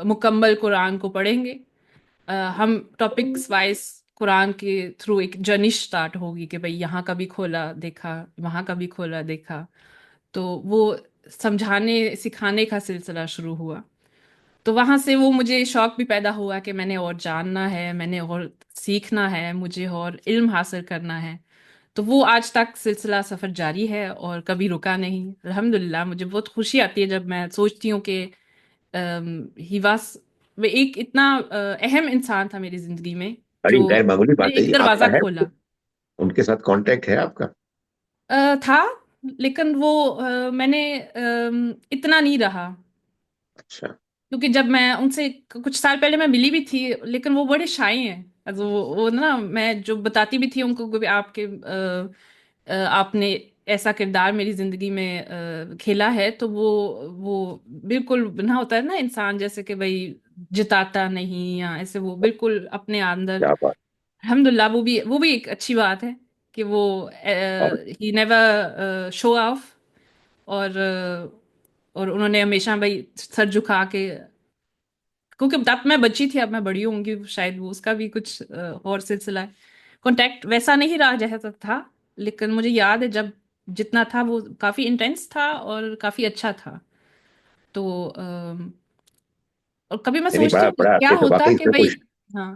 مکمل قرآن کو پڑھیں گے. ہم ٹاپکس وائز قرآن کے تھرو ایک جرنی اسٹارٹ ہوگی کہ بھئی یہاں کا بھی کھولا دیکھا، وہاں کا بھی کھولا دیکھا. تو وہ سمجھانے سکھانے کا سلسلہ شروع ہوا. تو وہاں سے وہ مجھے شوق بھی پیدا ہوا کہ میں نے اور جاننا ہے، میں نے اور سیکھنا ہے، مجھے اور علم حاصل کرنا ہے. تو وہ آج تک سلسلہ سفر جاری ہے اور کبھی رکا نہیں. الحمدللہ مجھے بہت خوشی آتی ہے جب میں سوچتی ہوں کہ ہی واز وہ ایک اتنا اہم انسان تھا میری زندگی میں بڑی جو غیر معمولی نے بات ہے ایک یہ. آپ دروازہ کا ہے کھولا. ان کے ساتھ کانٹیکٹ ہے آپ کا؟ تھا، لیکن وہ میں نے اتنا نہیں رہا. اچھا. کیونکہ جب میں ان سے کچھ سال پہلے میں ملی بھی تھی، لیکن وہ بڑے شائع ہیں. وہ نا میں جو بتاتی بھی تھی ان کو کہ آپ کے آپ نے ایسا کردار میری زندگی میں کھیلا ہے، تو وہ بالکل نہ ہوتا ہے نا انسان جیسے کہ بھائی جتاتا نہیں یا ایسے، وہ بالکل اپنے اندر. کیا بات. الحمدللہ وہ بھی ایک اچھی بات ہے کہ وہ اور ہی نیور شو آف. اور انہوں نے ہمیشہ بھائی سر جھکا کے، کیونکہ تب میں بچی تھی، اب میں بڑی ہوں گی، شاید وہ اس کا بھی کچھ اور سلسلہ ہے. کانٹیکٹ ویسا نہیں رہا جیسا تھا، لیکن مجھے یاد ہے جب جتنا تھا وہ کافی انٹینس تھا اور کافی اچھا تھا. تو اور کبھی میں یعنی سوچتی بڑا ہوں کہ بڑا کیا دیکھیں ہوتا واقعی اس کہ میں بھائی. کچھ، ہاں.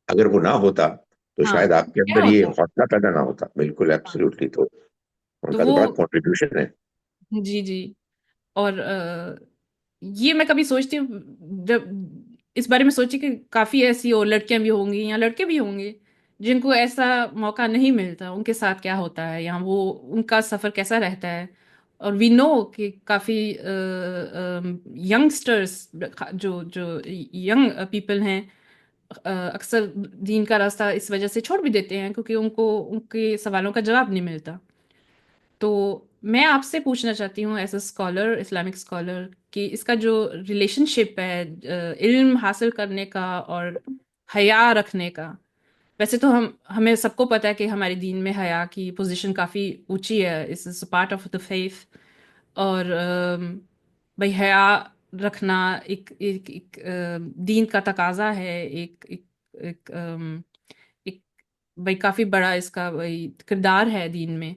اگر وہ نہ ہوتا تو ہاں شاید آپ کے کیا اندر یہ ہوتا. حوصلہ پیدا نہ ہوتا. بالکل ہاں. ایبسلیوٹلی. تو ان تو کا تو وہ بڑا کنٹریبیوشن ہے. جی جی. اور یہ میں کبھی سوچتی ہوں، جب اس بارے میں سوچی کہ کافی ایسی اور لڑکیاں بھی ہوں گی یا لڑکے بھی ہوں گے جن کو ایسا موقع نہیں ملتا، ان کے ساتھ کیا ہوتا ہے یا وہ ان کا سفر کیسا رہتا ہے. اور وی نو کہ کافی ینگسٹرس جو ینگ پیپل ہیں، اکثر دین کا راستہ اس وجہ سے چھوڑ بھی دیتے ہیں کیونکہ ان کو ان کے سوالوں کا جواب نہیں ملتا. تو میں آپ سے پوچھنا چاہتی ہوں as a scholar, Islamic scholar, کہ اس کا جو ریلیشن شپ ہے علم حاصل کرنے کا اور حیا رکھنے کا. ویسے تو ہمیں سب کو پتہ ہے کہ ہمارے دین میں حیا کی پوزیشن کافی اونچی ہے، اس پارٹ آف دا فیتھ. اور بھائی حیا رکھنا ایک دین کا تقاضا ہے، ایک ایک بھائی کافی بڑا اس کا بھائی کردار ہے دین میں.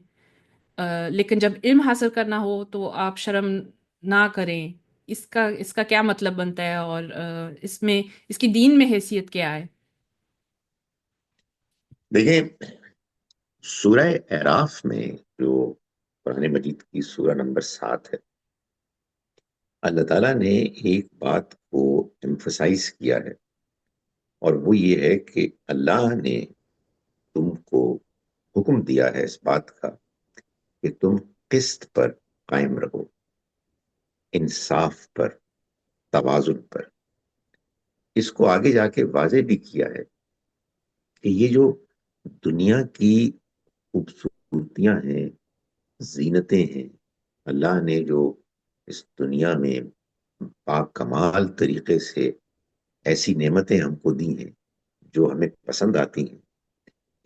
لیکن جب علم حاصل کرنا ہو تو آپ شرم نہ کریں. اس کا کیا مطلب بنتا ہے اور اس میں اس کی دین میں حیثیت کیا ہے؟ دیکھیں، سورہ اعراف میں جو قرآن مجید کی سورہ نمبر 7 ہے، اللہ تعالیٰ نے ایک بات کو ایمفسائز کیا ہے، اور وہ یہ ہے کہ اللہ نے تم کو حکم دیا ہے اس بات کا کہ تم قسط پر قائم رہو، انصاف پر، توازن پر. اس کو آگے جا کے واضح بھی کیا ہے کہ یہ جو دنیا کی خوبصورتیاں ہیں، زینتیں ہیں، اللہ نے جو اس دنیا میں پاک کمال طریقے سے ایسی نعمتیں ہم کو دی ہیں جو ہمیں پسند آتی ہیں،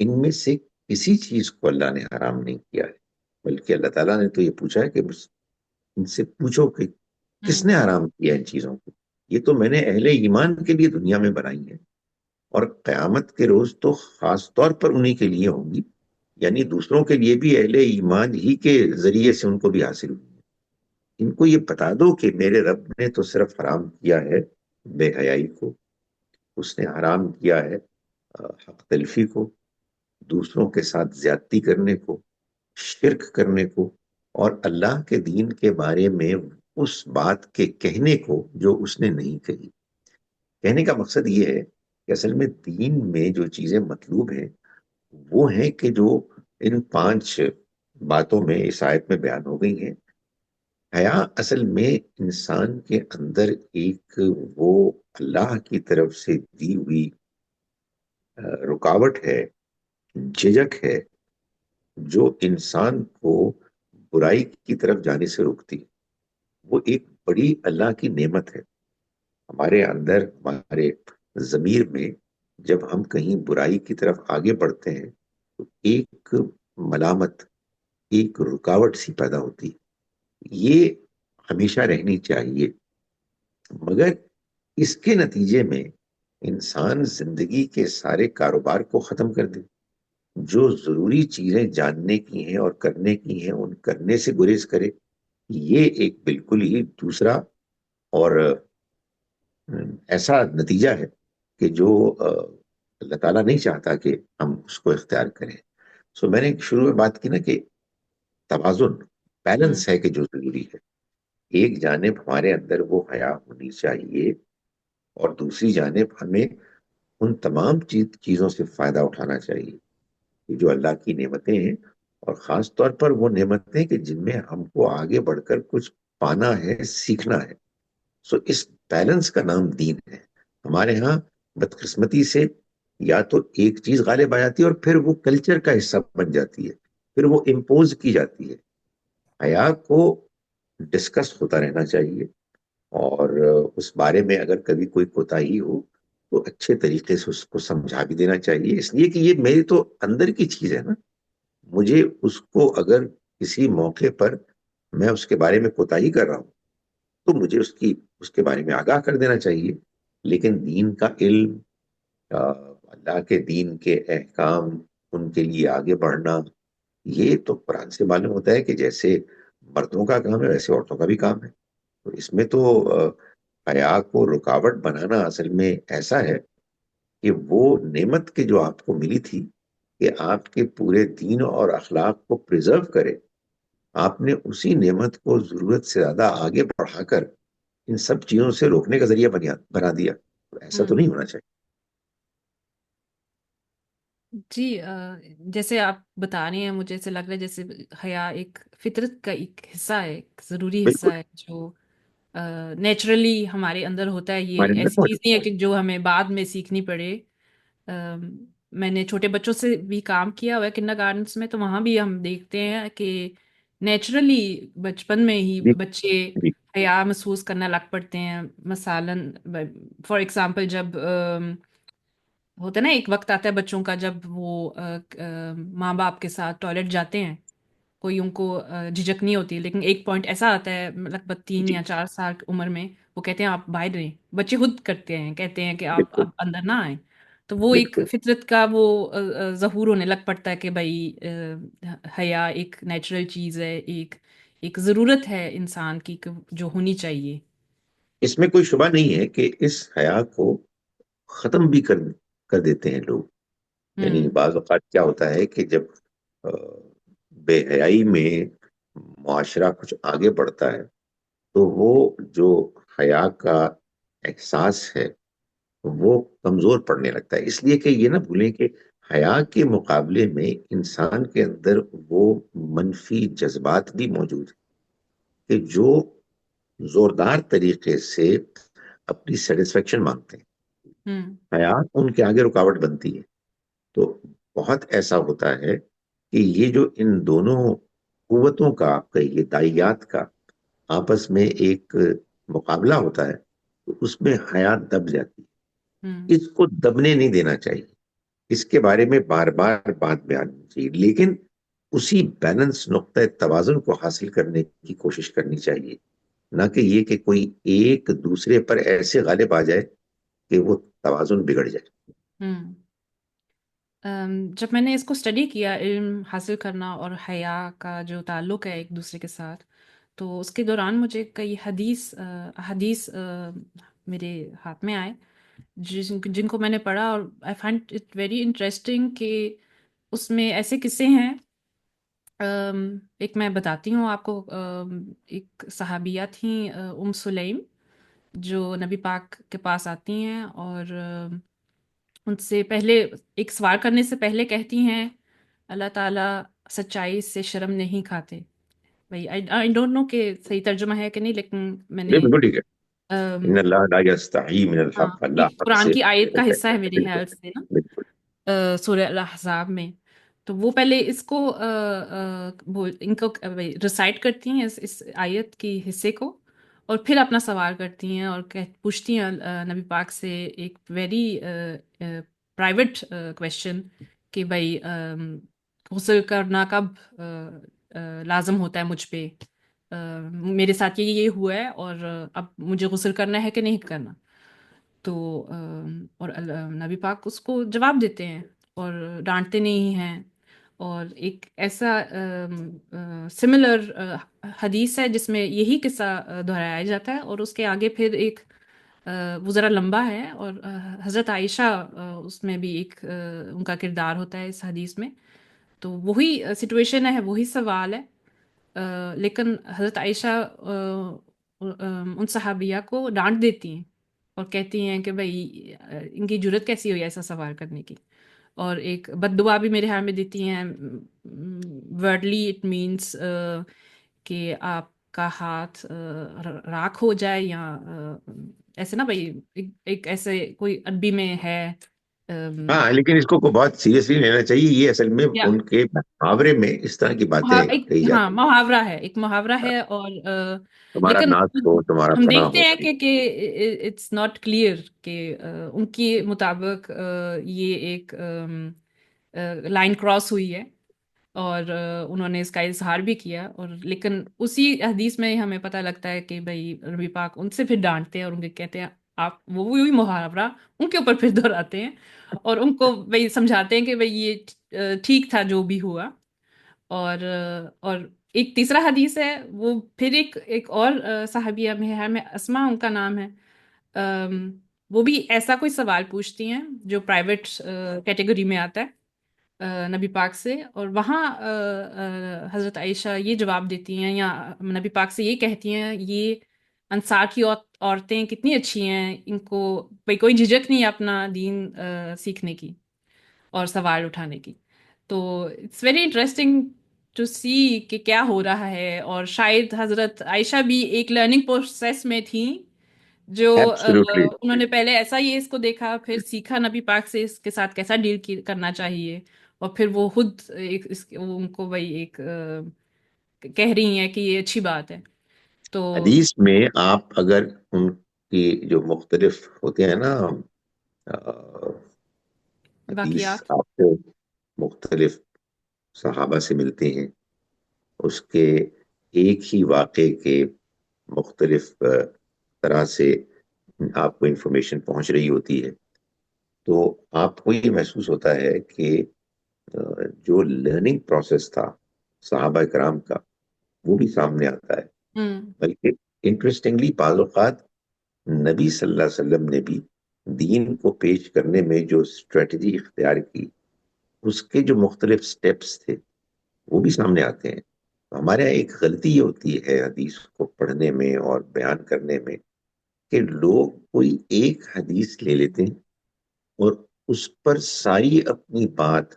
ان میں سے کسی چیز کو اللہ نے حرام نہیں کیا ہے. بلکہ اللہ تعالیٰ نے تو یہ پوچھا ہے کہ ان سے پوچھو کہ کس ہوں. نے حرام کیا ان چیزوں کو. یہ تو میں نے اہل ایمان کے لیے دنیا میں بنائی ہے، اور قیامت کے روز تو خاص طور پر انہی کے لیے ہوں گی. یعنی دوسروں کے لیے بھی اہل ایمان ہی کے ذریعے سے ان کو بھی حاصل ہوئی. ان کو یہ بتا دو کہ میرے رب نے تو صرف حرام کیا ہے بے حیائی کو، اس نے حرام کیا ہے حق تلفی کو، دوسروں کے ساتھ زیادتی کرنے کو، شرک کرنے کو، اور اللہ کے دین کے بارے میں اس بات کے کہنے کو جو اس نے نہیں کہی. کہنے کا مقصد یہ ہے کہ اصل میں دین میں جو چیزیں مطلوب ہیں وہ ہیں کہ جو ان 5 باتوں میں اس آیت میں بیان ہو گئی ہیں. حیا اصل میں انسان کے اندر ایک وہ اللہ کی طرف سے دی ہوئی رکاوٹ ہے، جھجک ہے، جو انسان کو برائی کی طرف جانے سے روکتی. وہ ایک بڑی اللہ کی نعمت ہے ہمارے اندر، ہمارے ضمیر میں. جب ہم کہیں برائی کی طرف آگے بڑھتے ہیں تو ایک ملامت، ایک رکاوٹ سی پیدا ہوتی. یہ ہمیشہ رہنی چاہیے. مگر اس کے نتیجے میں انسان زندگی کے سارے کاروبار کو ختم کر دے، جو ضروری چیزیں جاننے کی ہیں اور کرنے کی ہیں ان کرنے سے گریز کرے، یہ ایک بالکل ہی دوسرا اور ایسا نتیجہ ہے کہ جو اللہ تعالیٰ نہیں چاہتا کہ ہم اس کو اختیار کریں. سو میں نے شروع میں بات کی نا کہ توازن، ہوں بیلنس ہے کہ جو ضروری ہے. ایک جانب ہمارے اندر وہ حیا ہونی چاہیے اور دوسری جانب ہمیں ان تمام چیزوں سے فائدہ اٹھانا چاہیے کہ جو اللہ کی نعمتیں ہیں، اور خاص طور پر وہ نعمتیں کہ جن میں ہم کو آگے بڑھ کر کچھ پانا ہے، سیکھنا ہے. سو اس بیلنس کا نام دین ہے. ہمارے ہاں بدقسمتی سے یا تو ایک چیز غالب آ جاتی ہے اور پھر وہ کلچر کا حصہ بن جاتی ہے، پھر وہ امپوز کی جاتی ہے. حیا کو ڈسکس ہوتا رہنا چاہیے، اور اس بارے میں اگر کبھی کوئی کوتاہی ہو تو اچھے طریقے سے اس کو سمجھا بھی دینا چاہیے، اس لیے کہ یہ میری تو اندر کی چیز ہے نا. مجھے اس کو اگر کسی موقع پر میں اس کے بارے میں کوتاہی کر رہا ہوں تو مجھے اس کے بارے میں آگاہ کر دینا چاہیے. لیکن دین کا علم، اللہ کے دین کے احکام، ان کے لیے آگے بڑھنا، یہ تو قرآن سے معلوم ہوتا ہے کہ جیسے مردوں کا کام ہے ویسے عورتوں کا بھی کام ہے. تو اس میں تو حیا کو رکاوٹ بنانا اصل میں ایسا ہے کہ وہ نعمت کے جو آپ کو ملی تھی کہ آپ کے پورے دین اور اخلاق کو پریزرو کرے، آپ نے اسی نعمت کو ضرورت سے زیادہ آگے بڑھا کر ان سب چیزوں سے روکنے کا ذریعہ بنا دیا. تو ایسا تو ہوں نہیں ہونا چاہیے. جی جیسے آپ بتا رہے ہیں مجھے ایسے لگ رہا ہے جیسے حیا ایک فطرت کا ایک حصہ ہے، ایک ضروری حصہ بالکل ہے جو نیچرلی ہمارے اندر ہوتا ہے. ہمارے یہ اندر ایسی چیز موجود نہیں ہے کہ جو ہمیں بعد میں سیکھنی پڑے. ام، میں نے چھوٹے بچوں سے بھی کام کیا ہوا ہے کنڈر گارڈنس میں، تو وہاں بھی ہم دیکھتے ہیں کہ نیچرلی بچپن میں ہی جی بچے جی حیا محسوس کرنا لگ پڑتے ہیں. مثلاً فار ایگزامپل جب ہوتا ہے نا ایک وقت آتا ہے بچوں کا جب وہ ماں باپ کے ساتھ ٹوائلٹ جاتے ہیں، کوئی ان کو جھجک نہیں ہوتی، لیکن ایک پوائنٹ ایسا آتا ہے لگ بھگ تین جی یا چار سال کی عمر میں، وہ کہتے ہیں آپ باہر رہیں. بچے خود کرتے ہیں، کہتے ہیں کہ آپ بالکل اب اندر نہ آئیں. تو وہ ایک بالکل. فطرت کا وہ ظہور ہونے لگ پڑتا ہے کہ بھائی حیا ایک نیچرل چیز ہے، ایک ضرورت ہے انسان کی جو ہونی چاہیے. اس میں کوئی شبہ نہیں ہے کہ اس حیا کو ختم بھی کر دیتے ہیں لوگ. یعنی ہوں بعض اوقات کیا ہوتا ہے کہ جب آ، بے حیائی میں معاشرہ کچھ آگے بڑھتا ہے تو وہ جو حیا کا احساس ہے وہ کمزور پڑنے لگتا ہے. اس لیے کہ یہ نہ بھولیں کہ حیا کے مقابلے میں انسان کے اندر وہ منفی جذبات بھی موجود ہیں کہ جو زوردار طریقے سے اپنی سیٹسفیکشن مانگتے ہیں. ہوں حیا ان کے آگے رکاوٹ بنتی ہے. تو بہت ایسا ہوتا ہے کہ یہ جو ان دونوں قوتوں کا، آپ کہیے دائیات کا، آپس میں ایک مقابلہ ہوتا ہے تو اس میں حیا دب جاتی ہے. ہوں اس کو دبنے نہیں دینا چاہیے، اس کے بارے میں بار بار بات بیان ہونی چاہیے، لیکن اسی بیلنس نقطۂ توازن کو حاصل کرنے کی کوشش کرنی چاہیے. نہ کہ یہ کہ کوئی ایک دوسرے پر ایسے غالب آ جائے کہ وہ توازن بگڑ جائے. ہوں جب میں نے اس کو اسٹڈی کیا، علم حاصل کرنا اور حیا کا جو تعلق ہے ایک دوسرے کے ساتھ، تو اس کے دوران مجھے کئی حدیث میرے ہاتھ میں آئے جن کو میں نے پڑھا، اور I find it very interesting کہ اس میں ایسے قصے ہیں. ایک میں بتاتی ہوں آپ کو. ایک صحابیہ تھیں ام سلیم، جو نبی پاک کے پاس آتی ہیں اور ان سے پہلے ایک سوال کرنے سے پہلے کہتی ہیں اللہ تعالیٰ سچائی سے شرم نہیں کھاتے. بھائی آئی ڈونٹ نو کہ صحیح ترجمہ ہے کہ نہیں، لیکن میں یہ نے بالکل ٹھیک ہے. ام، ان اللہ لا یستحی من ہاں الحق، اللہ یہ حق قرآن سے کی آیت کا حصہ کہتا ہے ہے. میرے بالکل خیال سے نا، بالکل. سورہ الاحزاب میں. تو وہ پہلے اس کو ان کو ریسائٹ کرتی ہیں اس آیت کی حصے کو، اور پھر اپنا سوال کرتی ہیں اور پوچھتی ہیں نبی پاک سے ایک ویری پرائیویٹ کویشچن کہ بھائی غسل کرنا کب لازم ہوتا ہے مجھ پہ، میرے ساتھ یہ ہوا ہے اور اب مجھے غسل کرنا ہے کہ نہیں کرنا. تو اور نبی پاک اس کو جواب دیتے ہیں اور ڈانٹتے نہیں ہیں. اور ایک ایسا سملر حدیث ہے جس میں یہی قصہ دہرایا جاتا ہے، اور اس کے آگے پھر ایک وہ ذرا لمبا ہے، اور حضرت عائشہ اس میں بھی ایک ان کا کردار ہوتا ہے اس حدیث میں. تو وہی سچویشن ہے، وہی سوال ہے، لیکن حضرت عائشہ ان صحابیہ کو ڈانٹ دیتی ہیں اور کہتی ہیں کہ بھائی ان کی جرت کیسی ہوئی ایسا سوال کرنے کی. اور ایک بد دعا بھی میرے خیال میں دیتی ہیں. ورڈلی اٹ مینس کہ آپ کا ہاتھ راکھ ہو جائے، یا ایسے نا بھائی ایک ایسے کوئی عربی میں ہے. ہاں، لیکن اس کو بہت سیریسلی لینا چاہیے. یہ اصل میں یا ان کے محاورے میں اس طرح کی باتیں ایک کہی ہاں جاتی ہیں. محاورہ ہے، ایک محاورہ ہے. اور تمہارا لیکن ناز ہو، تمہارا ہم پناہ دیکھتے ہو. ہیں کہ اٹس ناٹ کلیئر کہ ان کے مطابق یہ ایک لائن کراس ہوئی ہے، اور انہوں نے اس کا اظہار بھی کیا. اور لیکن اسی حدیث میں ہمیں پتہ لگتا ہے کہ بھائی نبی پاک ان سے پھر ڈانٹتے ہیں اور ان کے کہتے ہیں آپ وہی محاورہ ان کے اوپر پھر دہراتے ہیں، اور ان کو بھائی سمجھاتے ہیں کہ بھائی یہ ٹھیک تھا جو بھی ہوا. اور ایک تیسرا حدیث ہے، وہ پھر ایک اور صحابیہ میں ہے، میں اسما ان کا نام ہے. وہ بھی ایسا کوئی سوال پوچھتی ہیں جو پرائیویٹ کیٹیگری میں آتا ہے نبی پاک سے. اور وہاں حضرت عائشہ یہ جواب دیتی ہیں، یا نبی پاک سے یہ کہتی ہیں، یہ انصار کی عورتیں کتنی اچھی ہیں، ان کو بھائی کوئی جھجک نہیں ہے اپنا دین سیکھنے کی اور سوال اٹھانے کی. تو اٹس ویری انٹرسٹنگ ٹو سی کہ کیا ہو رہا ہے. اور شاید حضرت عائشہ بھی ایک لرننگ پروسیس میں تھیں، جو ایبسولوٹلی. انہوں نے پہلے ایسا ہی اس کو دیکھا، پھر سیکھا نبی پاک سے اس کے ساتھ کیسا ڈیل کرنا چاہیے، اور پھر وہ خود وہ ان کو وہی ایک کہہ رہی ہیں کہ یہ اچھی بات ہے. تو حدیث میں آپ اگر ان کی جو مختلف ہوتے ہیں نا حدیث، واقعات. آپ کو مختلف صحابہ سے ملتے ہیں، اس کے ایک ہی واقعے کے مختلف طرح سے آپ کو انفارمیشن پہنچ رہی ہوتی ہے، تو آپ کو یہ محسوس ہوتا ہے کہ جو لرننگ پروسیس تھا صحابہ کرام کا، وہ بھی سامنے آتا ہے. ہوں بلکہ انٹرسٹنگلی بعض اوقات نبی صلی اللہ علیہ وسلم نے بھی دین کو پیش کرنے میں جو اسٹریٹجی اختیار کی، اس کے جو مختلف سٹیپس تھے وہ بھی سامنے آتے ہیں. ہمارے یہاں ایک غلطی یہ ہوتی ہے حدیث کو پڑھنے میں اور بیان کرنے میں، کہ لوگ کوئی ایک حدیث لے لیتے ہیں اور اس پر ساری اپنی بات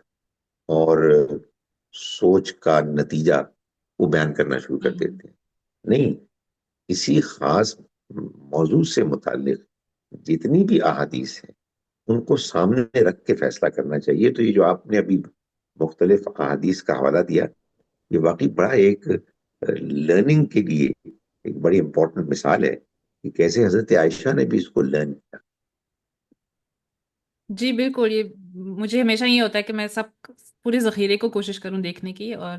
اور سوچ کا نتیجہ وہ بیان کرنا شروع کر ہوں دیتے ہیں. نہیں، کسی خاص موضوع سے متعلق جتنی بھی احادیث ہیں ان کو سامنے رکھ کے فیصلہ کرنا چاہیے. تو یہ جو آپ نے ابھی مختلف احادیث کا حوالہ دیا، یہ واقعی بڑا ایک لرننگ کے لیے ایک بڑی امپورٹنٹ مثال ہے کہ کیسے حضرت عائشہ نے بھی اس کو لرن کیا. جی بالکل. یہ مجھے ہمیشہ یہ ہوتا ہے کہ میں سب پورے ذخیرے کو کوشش کروں دیکھنے کی. اور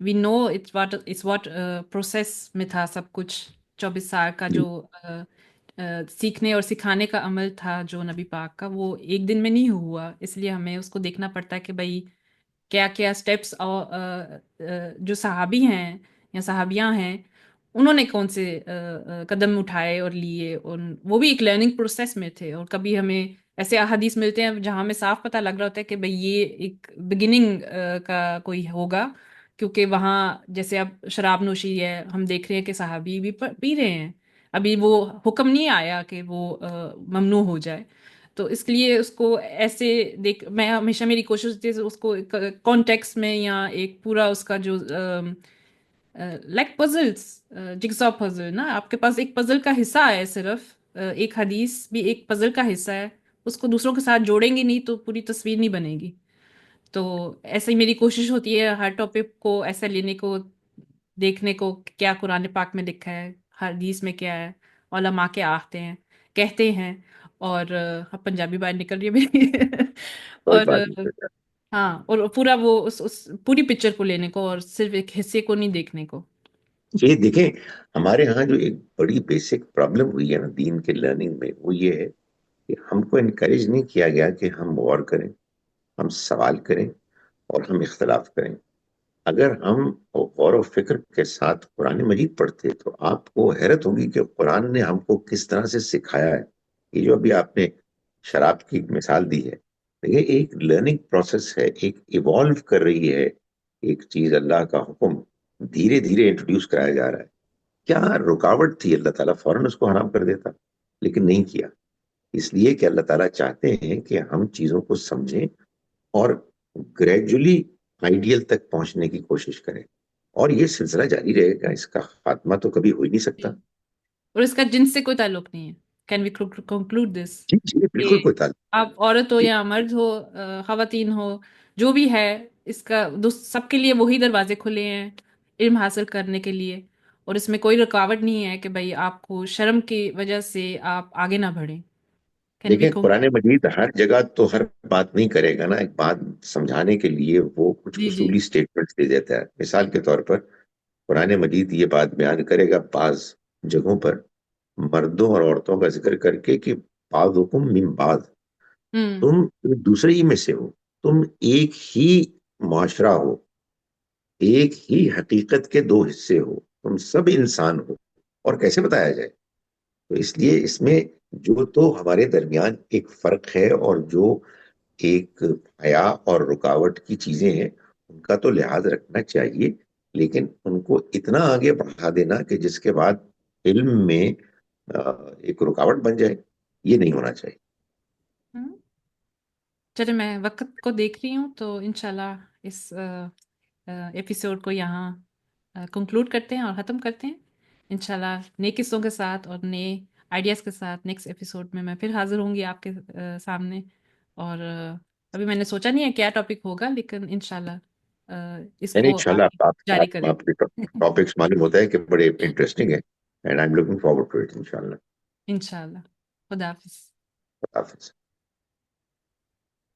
وی نو اٹس واٹ پروسیس میں تھا سب کچھ. 24 سال کا جو سیکھنے اور سکھانے کا عمل تھا جو نبی پاک کا، وہ ایک دن میں نہیں ہوا. اس لیے ہمیں اس کو دیکھنا پڑتا ہے کہ بھائی کیا کیا اسٹیپس جو صحابی ہیں یا صحابیاں ہیں انہوں نے کون سے قدم اٹھائے اور لیے، اور وہ بھی ایک لرننگ پروسیس میں تھے. اور کبھی ہمیں ایسے احادیث ملتے ہیں جہاں ہمیں صاف پتہ لگ رہا ہوتا ہے کہ بھئی یہ ایک بگننگ کا کوئی ہوگا، کیونکہ وہاں جیسے اب شراب نوشی ہے، ہم دیکھ رہے ہیں کہ صحابی بھی پی رہے ہیں، ابھی وہ حکم نہیں آیا کہ وہ ممنوع ہو جائے. تو اس لیے اس کو ایسے میں ہمیشہ میری کوشش ہوتی ہے اس کو کانٹیکس میں، یا ایک پورا اس کا جو لائک پزلس، جگسا پزل نا، آپ کے پاس ایک پزل کا حصہ ہے صرف. ایک حدیث بھی ایک پزل کا حصہ ہے، اس کو دوسروں کے ساتھ جوڑیں گے نہیں تو پوری تصویر نہیں بنے گی. تو ایسے ہی میری کوشش ہوتی ہے ہر ٹاپک کو ایسا لینے کو، دیکھنے کو کیا قرآن پاک میں لکھا ہے، حدیث میں کیا ہے، علماء کیا آتے ہیں کہتے ہیں. اور اب پنجابی باہر نکل رہی ہے میری کوئی اور بات نہیں. ہاں، اور پورا وہ اس پوری پکچر کو لینے کو، اور صرف ایک حصے کو نہیں دیکھنے کو. یہ دیکھیں، ہمارے ہاں جو ایک بڑی بیسک پرابلم ہوئی ہے نا دین کے لرننگ میں، وہ یہ ہے کہ ہم کو انکریج نہیں کیا گیا کہ ہم غور کریں، ہم سوال کریں اور ہم اختلاف کریں. اگر ہم غور و فکر کے ساتھ قرآن مجید پڑھتے تو آپ کو حیرت ہوگی کہ قرآن نے ہم کو کس طرح سے سکھایا ہے. یہ جو ابھی آپ نے شراب کی مثال دی ہے، یہ ایک لرننگ پروسیس ہے، ایک ایوالو کر رہی ہے ایک چیز. اللہ کا حکم دھیرے دھیرے انٹروڈیوس کرایا جا رہا ہے. کیا رکاوٹ تھی؟ اللہ تعالیٰ فوراً اس کو حرام کر دیتا، لیکن نہیں کیا. اس لیے کہ اللہ تعالیٰ چاہتے ہیں کہ ہم چیزوں کو سمجھیں اور گریجولی آئیڈیل تک پہنچنے کی کوشش کریں. اور یہ سلسلہ جاری رہے گا، اس کا خاتمہ تو کبھی ہو ہی نہیں سکتا. اور اس کا جنس سے کوئی تعلق نہیں ہے. کین وی کنکلوڈ دس جی جی، کہ بالکل کوئی تعلق آپ عورت ہو نہیں. یا مرد ہو، خواتین ہو، جو بھی ہے، اس کا سب کے لیے وہی دروازے کھلے ہیں علم حاصل کرنے کے لیے. اور اس میں کوئی رکاوٹ نہیں ہے کہ بھائی آپ کو شرم کی وجہ سے آپ آگے نہ بڑھیں. کین وی دیکھیں قرآن مجید ہر جگہ تو ہر بات نہیں کرے گا نا. ایک بات سمجھانے کے لیے وہ کچھ جی جی. اصولی سٹیٹمنٹس دے دیتا ہے. مثال کے طور پر قرآن مجید یہ بات بیان کرے گا بعض جگہوں پر مردوں اور عورتوں کا ذکر کر کے کہ بعضکم من بعض، ہوں تم ایک دوسرے ہی میں سے ہو، تم ایک ہی معاشرہ ہو، ایک ہی حقیقت کے دو حصے ہو، تم سب انسان ہو. اور کیسے بتایا جائے؟ تو اس لیے اس میں جو تو ہمارے درمیان ایک فرق ہے اور جو ایک حیا اور رکاوٹ کی چیزیں ہیں ان کا تو لحاظ رکھنا چاہیے، لیکن ان کو اتنا آگے بڑھا دینا کہ جس کے بعد علم میں ایک رکاوٹ بن جائے، یہ نہیں ہونا چاہیے. ہوں. چلے میں وقت کو دیکھ رہی ہوں تو انشاءاللہ اس ایپیسوڈ کو یہاں کنکلوڈ کرتے ہیں اور ختم کرتے ہیں. انشاءاللہ نئے قصوں کے ساتھ اور نئے آئیڈیاز کے ساتھ نیکسٹ ایپیسوڈ میں پھر حاضر ہوں گی آپ کے سامنے. اور ابھی میں نے سوچا نہیں ہے کیا ٹاپک ہوگا، لیکن انشاءاللہ اس یعنی کو انشاءاللہ آگے جاری کریں آپ گے. کے ٹاپکس معلوم ہوتا ہے کہ بڑے انٹرسٹنگ ہیں. And I am looking forward to it. انشاءاللہ. انشاءاللہ. خدا حافظ. خدا حافظ.